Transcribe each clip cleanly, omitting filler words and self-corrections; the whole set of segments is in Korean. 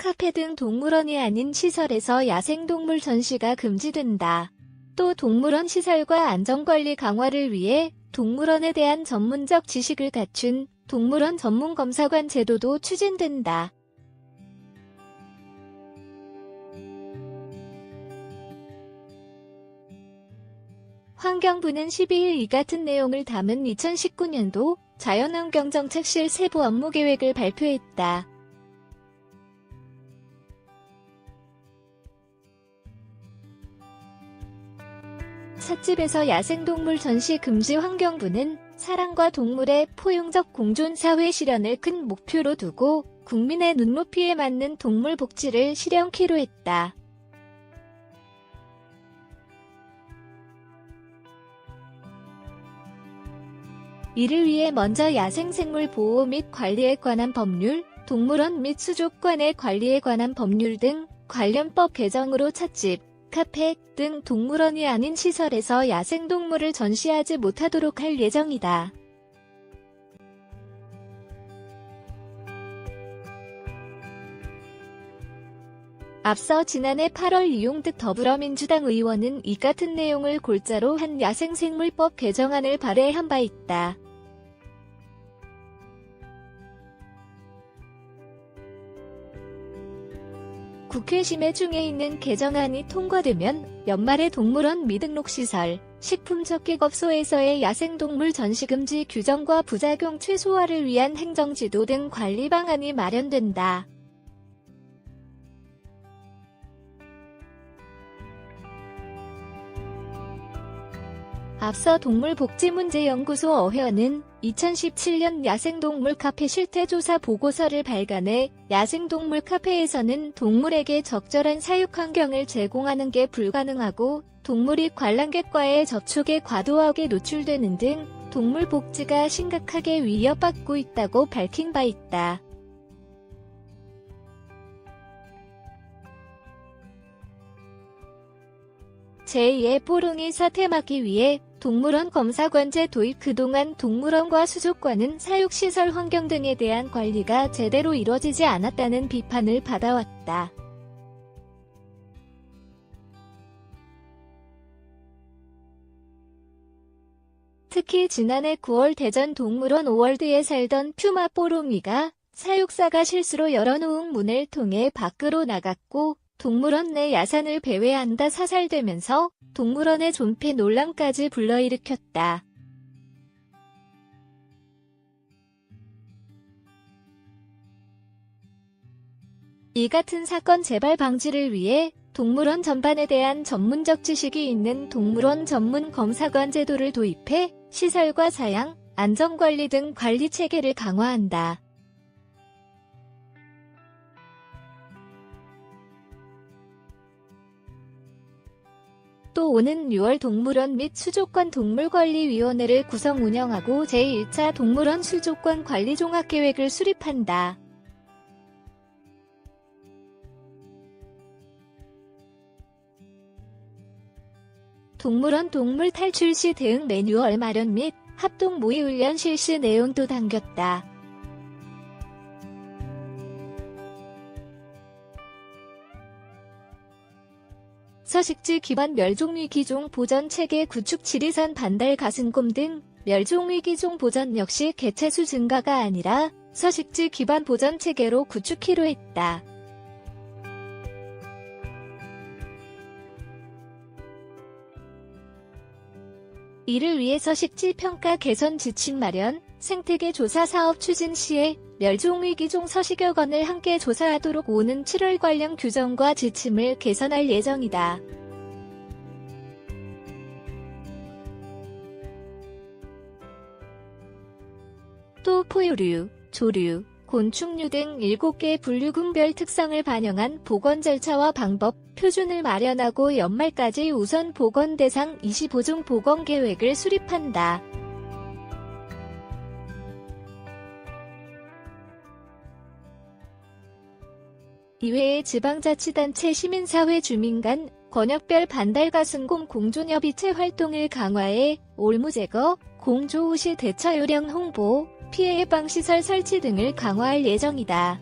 카페 등 동물원이 아닌 시설에서 야생동물 전시가 금지된다. 또 동물원 시설과 안전관리 강화를 위해 동물원에 대한 전문적 지식을 갖춘 동물원 전문검사관 제도도 추진된다. 환경부는 12일 이 같은 내용을 담은 2019년도 자연환경정책실 세부 업무계획을 발표했다. 찻집에서 야생동물 전시 금지. 환경부는 사람과 동물의 포용적 공존사회 실현을 큰 목표로 두고 국민의 눈높이에 맞는 동물 복지를 실현키로 했다. 이를 위해 먼저 야생생물 보호 및 관리에 관한 법률, 동물원 및 수족관의 관리에 관한 법률 등 관련법 개정으로 찻집, 카페 등 동물원이 아닌 시설에서 야생동물을 전시하지 못하도록 할 예정이다. 앞서 지난해 8월 이용득 더불어민주당 의원은 이 같은 내용을 골자로 한 야생생물법 개정안을 발의한 바 있다. 국회 심의 중에 있는 개정안이 통과되면 연말에 동물원 미등록시설, 식품접객업소에서의 야생동물 전시금지 규정과 부작용 최소화를 위한 행정지도 등 관리 방안이 마련된다. 앞서 동물복지문제연구소 어회원은 2017년 야생동물 카페 실태조사 보고서를 발간해 야생동물 카페에서는 동물에게 적절한 사육 환경을 제공하는 게 불가능하고 동물이 관람객과의 접촉에 과도하게 노출되는 등 동물 복지가 심각하게 위협받고 있다고 밝힌 바 있다. 제2의 뽀롱이 사태 막기 위해 동물원 검사관제 도입. 그동안 동물원과 수족관은 사육시설 환경 등에 대한 관리가 제대로 이뤄지지 않았다는 비판을 받아왔다. 특히 지난해 9월 대전 동물원 오월드에 살던 퓨마 뽀롱이가 사육사가 실수로 열어놓은 문을 통해 밖으로 나갔고 동물원 내 야산을 배회한다 사살되면서 동물원의 존폐 논란까지 불러일으켰다. 이 같은 사건 재발 방지를 위해 동물원 전반에 대한 전문적 지식이 있는 동물원 전문 검사관 제도를 도입해 시설과 사양, 안전관리 등 관리 체계를 강화한다. 또 오는 6월 동물원 및 수족관 동물관리위원회를 구성 운영하고 제1차 동물원 수족관 관리 종합계획을 수립한다. 동물원 동물 탈출 시 대응 매뉴얼 마련 및 합동 모의 훈련 실시 내용도 담겼다. 서식지 기반 멸종위기종 보전 체계 구축. 지리산 반달 가슴곰 등 멸종위기종 보전 역시 개체수 증가가 아니라 서식지 기반 보전 체계로 구축키로 했다. 이를 위해 서식지 평가 개선 지침 마련, 생태계 조사 사업 추진 시에 멸종위기종 서식여 건을 함께 조사하도록 오는 7월 관련 규정과 지침을 개선할 예정이다. 또 포유류, 조류, 곤충류 등 7개 분류군별 특성을 반영한 복원 절차와 방법, 표준을 마련하고 연말까지 우선 복원 대상 25종 복원 계획을 수립한다. 이외에 지방자치단체 시민사회 주민 간 권역별 반달가슴곰 공존협의체 활동을 강화해 올무 제거, 공조우 시 대처 요령 홍보, 피해 예방 시설 설치 등을 강화할 예정이다.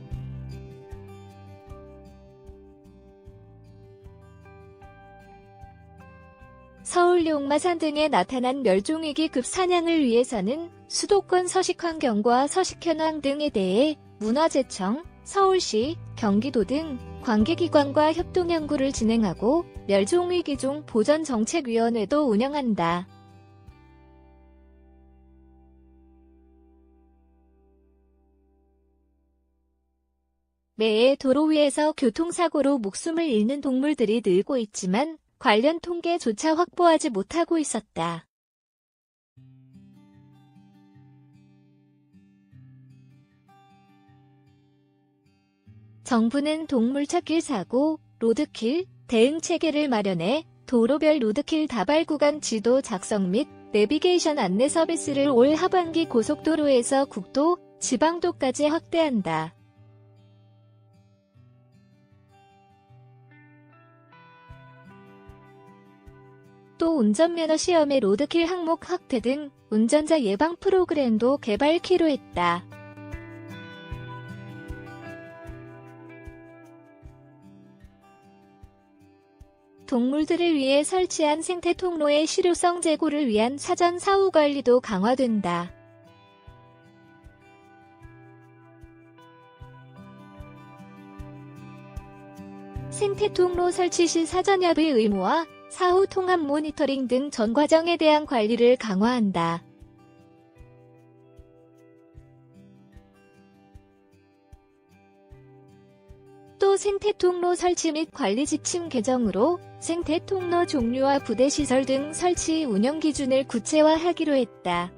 서울 용마산 등에 나타난 멸종위기급 사냥을 위해서는 수도권 서식 환경과 서식 현황 등에 대해 문화재청, 서울시, 경기도 등 관계기관과 협동 연구를 진행하고 멸종위기종 보전정책위원회도 운영한다. 매해 도로 위에서 교통사고로 목숨을 잃는 동물들이 늘고 있지만 관련 통계조차 확보하지 못하고 있었다. 정부는 동물찾기 사고, 로드킬, 대응 체계를 마련해 도로별 로드킬 다발 구간 지도 작성 및 내비게이션 안내 서비스를 올 하반기 고속도로에서 국도, 지방도까지 확대한다. 또 운전면허 시험의 로드킬 항목 확대 등 운전자 예방 프로그램도 개발키로 했다. 동물들을 위해 설치한 생태 통로의 실효성 제고를 위한 사전 사후 관리도 강화된다. 생태 통로 설치 시 사전 협의 의무와 사후 통합 모니터링 등 전 과정에 대한 관리를 강화한다. 또 생태통로 설치 및 관리 지침 개정으로 생태통로 종류와 부대시설 등 설치 운영 기준을 구체화하기로 했다.